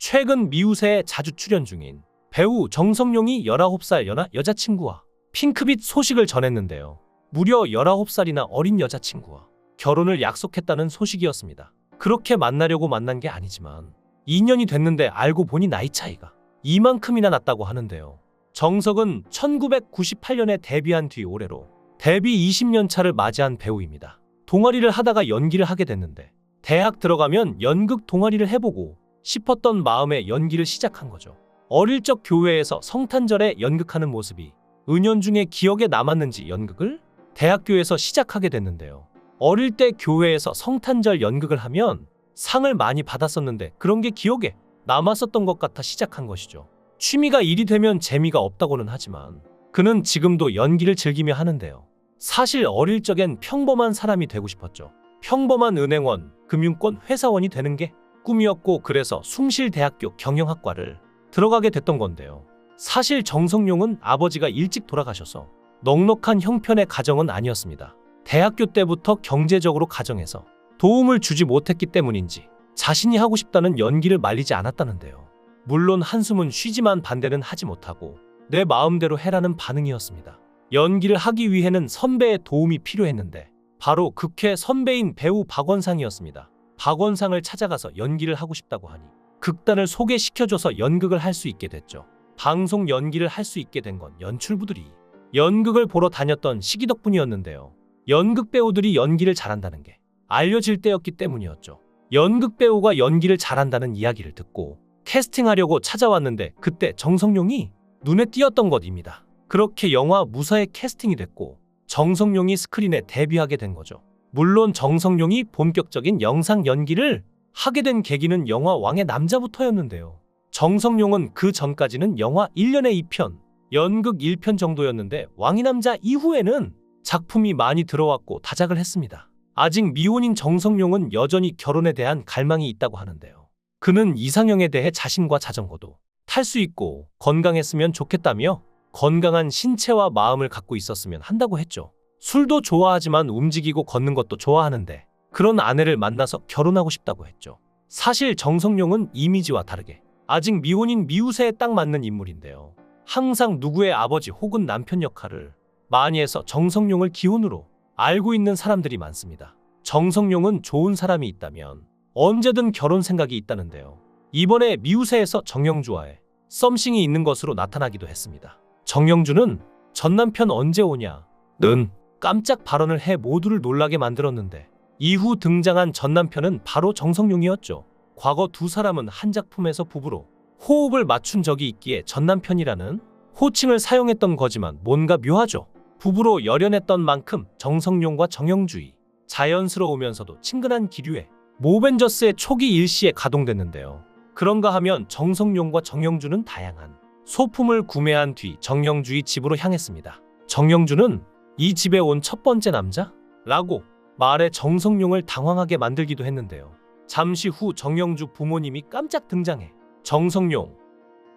최근 미우새에 자주 출연 중인 배우 정성용이 19살 연하 여자친구와 핑크빛 소식을 전했는데요. 무려 19살이나 어린 여자친구와 결혼을 약속했다는 소식이었습니다. 그렇게 만나려고 만난 게 아니지만 2년이 됐는데 알고 보니 나이 차이가 이만큼이나 났다고 하는데요. 정석은 1998년에 데뷔한 뒤 올해로 데뷔 20년 차를 맞이한 배우입니다. 동아리를 하다가 연기를 하게 됐는데 대학 들어가면 연극 동아리를 해보고 싶었던 마음에 연기를 시작한 거죠. 어릴 적 교회에서 성탄절에 연극하는 모습이 은연중에 기억에 남았는지 연극을 대학교에서 시작하게 됐는데요. 어릴 때 교회에서 성탄절 연극을 하면 상을 많이 받았었는데 그런 게 기억에 남았었던 것 같아 시작한 것이죠. 취미가 일이 되면 재미가 없다고는 하지만 그는 지금도 연기를 즐기며 하는데요. 사실 어릴 적엔 평범한 사람이 되고 싶었죠. 평범한 은행원, 금융권 회사원이 되는 게 꿈이었고 그래서 숭실대학교 경영학과를 들어가게 됐던 건데요. 사실 정성용은 아버지가 일찍 돌아가셔서 넉넉한 형편의 가정은 아니었습니다. 대학교 때부터 경제적으로 가정에서 도움을 주지 못했기 때문인지 자신이 하고 싶다는 연기를 말리지 않았다는데요. 물론 한숨은 쉬지만 반대는 하지 못하고 내 마음대로 해라는 반응이었습니다. 연기를 하기 위해는 선배의 도움이 필요했는데 바로 극회 선배인 배우 박원상이었습니다. 박원상을 찾아가서 연기를 하고 싶다고 하니 극단을 소개시켜줘서 연극을 할 수 있게 됐죠. 방송 연기를 할 수 있게 된 건 연출부들이 연극을 보러 다녔던 시기 덕분이었는데요. 연극 배우들이 연기를 잘한다는 게 알려질 때였기 때문이었죠. 연극 배우가 연기를 잘한다는 이야기를 듣고 캐스팅하려고 찾아왔는데 그때 정성용이 눈에 띄었던 것입니다. 그렇게 영화 무사에 캐스팅이 됐고 정성용이 스크린에 데뷔하게 된 거죠. 물론 정성용이 본격적인 영상 연기를 하게 된 계기는 영화 왕의 남자부터였는데요. 정성용은 그 전까지는 영화 1년에 2편, 연극 1편 정도였는데 왕의 남자 이후에는 작품이 많이 들어왔고 다작을 했습니다. 아직 미혼인 정성용은 여전히 결혼에 대한 갈망이 있다고 하는데요. 그는 이상형에 대해 자신과 자전거도 탈 수 있고 건강했으면 좋겠다며 건강한 신체와 마음을 갖고 있었으면 한다고 했죠. 술도 좋아하지만 움직이고 걷는 것도 좋아하는데 그런 아내를 만나서 결혼하고 싶다고 했죠. 사실 정성용은 이미지와 다르게 아직 미혼인 미우새에 딱 맞는 인물인데요. 항상 누구의 아버지 혹은 남편 역할을 많이 해서 정성용을 기혼으로 알고 있는 사람들이 많습니다. 정성용은 좋은 사람이 있다면 언제든 결혼 생각이 있다는데요. 이번에 미우새에서 정영주와의 썸씽이 있는 것으로 나타나기도 했습니다. 정영주는 전 남편 언제 오냐 는 깜짝 발언을 해 모두를 놀라게 만들었는데 이후 등장한 전 남편은 바로 정성용이었죠. 과거 두 사람은 한 작품에서 부부로 호흡을 맞춘 적이 있기에 전 남편이라는 호칭을 사용했던 거지만 뭔가 묘하죠. 부부로 열연했던 만큼 정성용과 정영주의 자연스러우면서도 친근한 기류에 모벤져스의 초기 일시에 가동됐는데요. 그런가 하면 정성용과 정영주는 다양한 소품을 구매한 뒤 정영주의 집으로 향했습니다. 정영주는 이 집에 온 첫 번째 남자? 라고 말해 정성용을 당황하게 만들기도 했는데요. 잠시 후 정영주 부모님이 깜짝 등장해 정성용,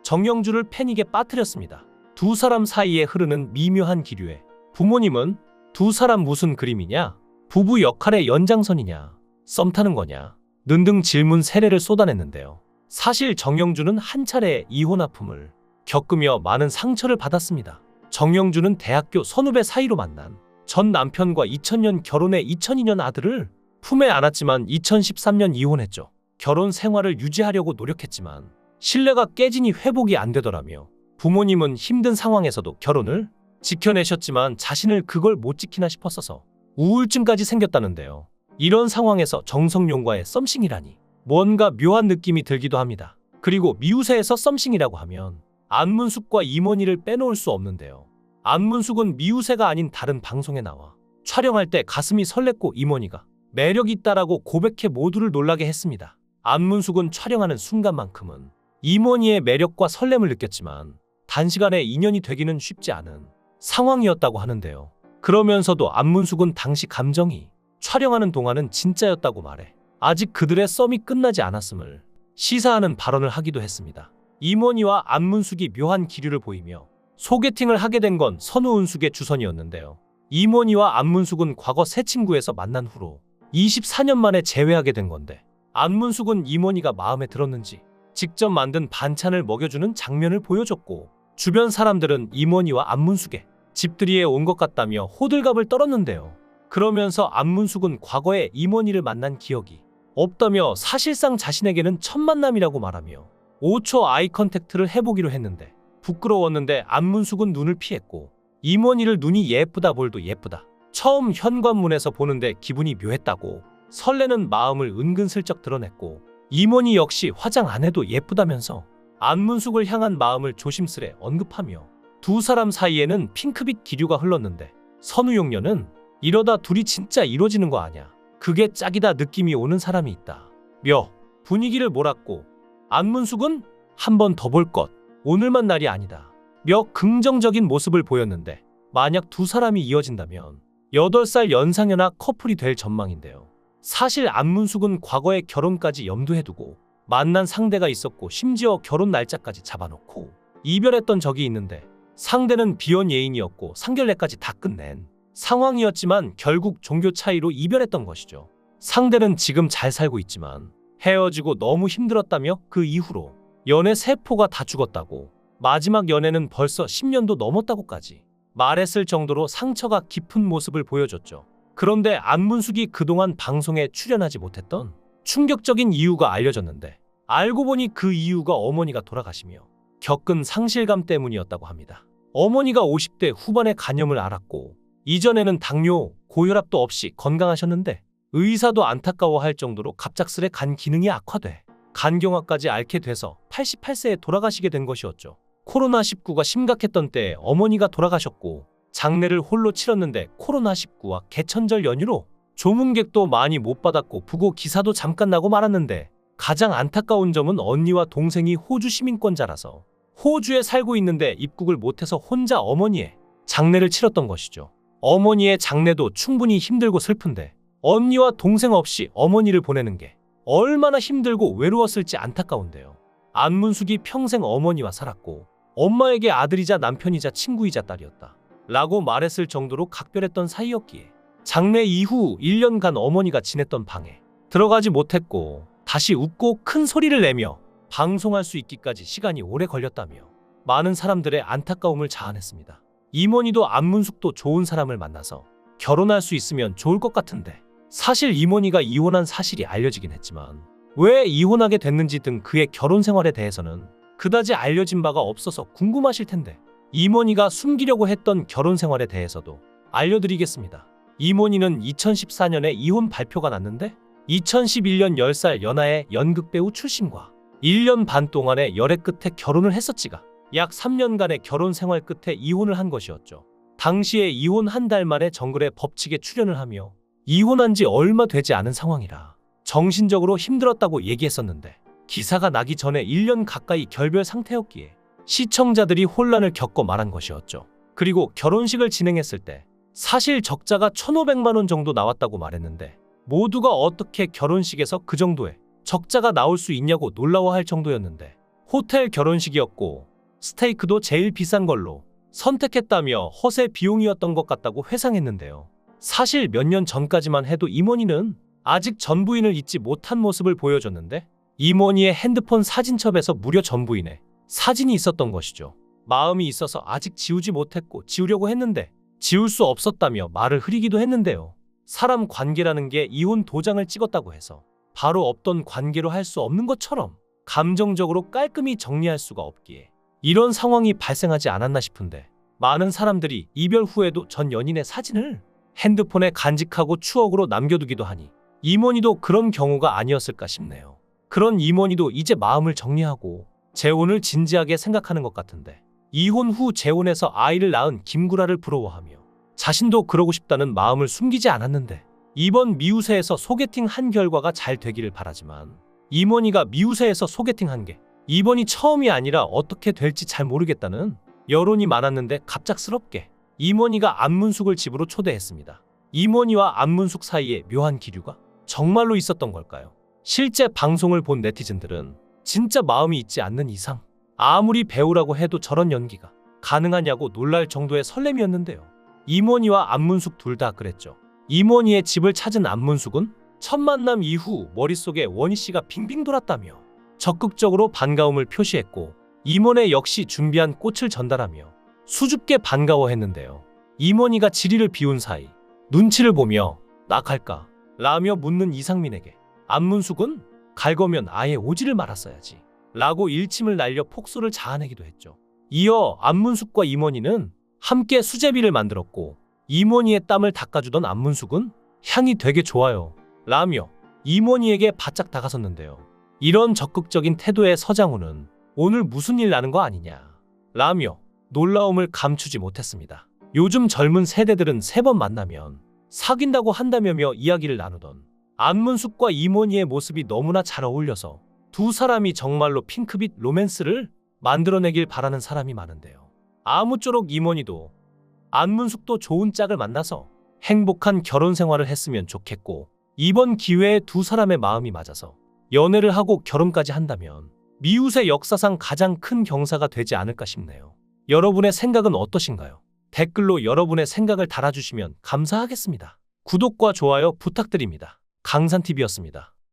정영주를 패닉에 빠뜨렸습니다. 두 사람 사이에 흐르는 미묘한 기류에 부모님은 두 사람 무슨 그림이냐? 부부 역할의 연장선이냐? 썸 타는 거냐? 등등 질문 세례를 쏟아냈는데요. 사실 정영주는 한 차례 이혼 아픔을 겪으며 많은 상처를 받았습니다. 정영주는 대학교 선후배 사이로 만난 전 남편과 2000년 결혼해 2002년 아들을 품에 안았지만 2013년 이혼했죠. 결혼 생활을 유지하려고 노력했지만 신뢰가 깨지니 회복이 안 되더라며 부모님은 힘든 상황에서도 결혼을 지켜내셨지만 자신을 그걸 못 지키나 싶었어서 우울증까지 생겼다는데요. 이런 상황에서 정성용과의 썸씽이라니 뭔가 묘한 느낌이 들기도 합니다. 그리고 미우새에서 썸씽이라고 하면 안문숙과 임원희를 빼놓을 수 없는데요. 안문숙은 미우새가 아닌 다른 방송에 나와 촬영할 때 가슴이 설렜고 임원희가 매력 있다라고 고백해 모두를 놀라게 했습니다. 안문숙은 촬영하는 순간만큼은 임원희의 매력과 설렘을 느꼈지만 단시간에 인연이 되기는 쉽지 않은 상황이었다고 하는데요. 그러면서도 안문숙은 당시 감정이 촬영하는 동안은 진짜였다고 말해 아직 그들의 썸이 끝나지 않았음을 시사하는 발언을 하기도 했습니다. 임원희와 안문숙이 묘한 기류를 보이며 소개팅을 하게 된 건 선우은숙의 주선이었는데요. 임원희와 안문숙은 과거 새 친구에서 만난 후로 24년 만에 재회하게 된 건데 안문숙은 임원희가 마음에 들었는지 직접 만든 반찬을 먹여주는 장면을 보여줬고 주변 사람들은 임원희와 안문숙의 집들이에 온 것 같다며 호들갑을 떨었는데요. 그러면서 안문숙은 과거에 임원희를 만난 기억이 없다며 사실상 자신에게는 첫 만남이라고 말하며 5초 아이 컨택트를 해보기로 했는데 부끄러웠는데 안문숙은 눈을 피했고 임원희를 눈이 예쁘다 볼도 예쁘다. 처음 현관문에서 보는데 기분이 묘했다고 설레는 마음을 은근슬쩍 드러냈고 임원희 역시 화장 안 해도 예쁘다면서 안문숙을 향한 마음을 조심스레 언급하며 두 사람 사이에는 핑크빛 기류가 흘렀는데 선우용녀는 이러다 둘이 진짜 이루어지는 거 아냐. 그게 짝이다 느낌이 오는 사람이 있다. 며 분위기를 몰았고 안문숙은 한 번 더 볼 것. 오늘만 날이 아니다. 며 긍정적인 모습을 보였는데 만약 두 사람이 이어진다면 8살 연상연하 커플이 될 전망인데요. 사실 안문숙은 과거의 결혼까지 염두에 두고 만난 상대가 있었고 심지어 결혼 날짜까지 잡아놓고 이별했던 적이 있는데 상대는 비혼 예인이었고 상견례까지 다 끝낸 상황이었지만 결국 종교 차이로 이별했던 것이죠. 상대는 지금 잘 살고 있지만 헤어지고 너무 힘들었다며 그 이후로 연애 세포가 다 죽었다고 마지막 연애는 벌써 10년도 넘었다고까지 말했을 정도로 상처가 깊은 모습을 보여줬죠. 그런데 안문숙이 그동안 방송에 출연하지 못했던 충격적인 이유가 알려졌는데 알고 보니 그 이유가 어머니가 돌아가시며 겪은 상실감 때문이었다고 합니다. 어머니가 50대 후반에 간염을 앓았고 이전에는 당뇨, 고혈압도 없이 건강하셨는데 의사도 안타까워할 정도로 갑작스레 간 기능이 악화돼 간경화까지 앓게 돼서 88세에 돌아가시게 된 것이었죠. 코로나19가 심각했던 때에 어머니가 돌아가셨고 장례를 홀로 치렀는데 코로나19와 개천절 연휴로 조문객도 많이 못 받았고 부고 기사도 잠깐 나고 말았는데 가장 안타까운 점은 언니와 동생이 호주 시민권자라서 호주에 살고 있는데 입국을 못해서 혼자 어머니의 장례를 치렀던 것이죠. 어머니의 장례도 충분히 힘들고 슬픈데 언니와 동생 없이 어머니를 보내는 게 얼마나 힘들고 외로웠을지 안타까운데요. 안문숙이 평생 어머니와 살았고 엄마에게 아들이자 남편이자 친구이자 딸이었다 라고 말했을 정도로 각별했던 사이였기에 장례 이후 1년간 어머니가 지냈던 방에 들어가지 못했고 다시 웃고 큰 소리를 내며 방송할 수 있기까지 시간이 오래 걸렸다며 많은 사람들의 안타까움을 자아냈습니다. 임원희도 안문숙도 좋은 사람을 만나서 결혼할 수 있으면 좋을 것 같은데 사실 임원희가 이혼한 사실이 알려지긴 했지만 왜 이혼하게 됐는지 등 그의 결혼 생활에 대해서는 그다지 알려진 바가 없어서 궁금하실 텐데 임원희가 숨기려고 했던 결혼 생활에 대해서도 알려드리겠습니다. 임원희는 2014년에 이혼 발표가 났는데 2011년 10살 연하의 연극배우 출신과 1년 반 동안의 열애 끝에 결혼을 했었지가 약 3년간의 결혼 생활 끝에 이혼을 한 것이었죠. 당시에 이혼 한 달 만에 정글의 법칙에 출연을 하며 이혼한 지 얼마 되지 않은 상황이라 정신적으로 힘들었다고 얘기했었는데 기사가 나기 전에 1년 가까이 결별 상태였기에 시청자들이 혼란을 겪고 말한 것이었죠. 그리고 결혼식을 진행했을 때 사실 적자가 1,500만 원 정도 나왔다고 말했는데 모두가 어떻게 결혼식에서 그 정도의 적자가 나올 수 있냐고 놀라워할 정도였는데 호텔 결혼식이었고 스테이크도 제일 비싼 걸로 선택했다며 허세 비용이었던 것 같다고 회상했는데요. 사실 몇 년 전까지만 해도 임원희는 아직 전 부인을 잊지 못한 모습을 보여줬는데 임원희의 핸드폰 사진첩에서 무려 전 부인의 사진이 있었던 것이죠. 마음이 있어서 아직 지우지 못했고 지우려고 했는데 지울 수 없었다며 말을 흐리기도 했는데요. 사람 관계라는 게 이혼 도장을 찍었다고 해서 바로 없던 관계로 할 수 없는 것처럼 감정적으로 깔끔히 정리할 수가 없기에 이런 상황이 발생하지 않았나 싶은데 많은 사람들이 이별 후에도 전 연인의 사진을 핸드폰에 간직하고 추억으로 남겨두기도 하니 임원희도 그런 경우가 아니었을까 싶네요. 그런 임원희도 이제 마음을 정리하고 재혼을 진지하게 생각하는 것 같은데 이혼 후 재혼해서 아이를 낳은 김구라를 부러워하며 자신도 그러고 싶다는 마음을 숨기지 않았는데 이번 미우새에서 소개팅한 결과가 잘 되기를 바라지만 임원희가 미우새에서 소개팅한 게 이번이 처음이 아니라 어떻게 될지 잘 모르겠다는 여론이 많았는데 갑작스럽게 임원희가 안문숙을 집으로 초대했습니다. 임원희와 안문숙 사이에 묘한 기류가 정말로 있었던 걸까요? 실제 방송을 본 네티즌들은 진짜 마음이 있지 않는 이상 아무리 배우라고 해도 저런 연기가 가능하냐고 놀랄 정도의 설렘이었는데요. 임원희와 안문숙 둘 다 그랬죠. 임원희의 집을 찾은 안문숙은 첫 만남 이후 머릿속에 원희씨가 빙빙 돌았다며 적극적으로 반가움을 표시했고 임원에 역시 준비한 꽃을 전달하며 수줍게 반가워했는데요. 임원이가 지리를 비운 사이 눈치를 보며 나 갈까? 라며 묻는 이상민에게 안문숙은 갈 거면 아예 오지를 말았어야지 라고 일침을 날려 폭소를 자아내기도 했죠. 이어 안문숙과 임원이는 함께 수제비를 만들었고 임원이의 땀을 닦아주던 안문숙은 향이 되게 좋아요 라며 임원이에게 바짝 다가섰는데요. 이런 적극적인 태도의 서장훈은 오늘 무슨 일 나는 거 아니냐 라며 놀라움을 감추지 못했습니다. 요즘 젊은 세대들은 3번 만나면 사귄다고 한다며 이야기를 나누던 안문숙과 임원이의 모습이 너무나 잘 어울려서 두 사람이 정말로 핑크빛 로맨스를 만들어내길 바라는 사람이 많은데요. 아무쪼록 임원이도 안문숙도 좋은 짝을 만나서 행복한 결혼 생활을 했으면 좋겠고 이번 기회에 두 사람의 마음이 맞아서 연애를 하고 결혼까지 한다면 미우새 역사상 가장 큰 경사가 되지 않을까 싶네요. 여러분의 생각은 어떠신가요? 댓글로 여러분의 생각을 달아주시면 감사하겠습니다. 구독과 좋아요 부탁드립니다. 강산TV였습니다.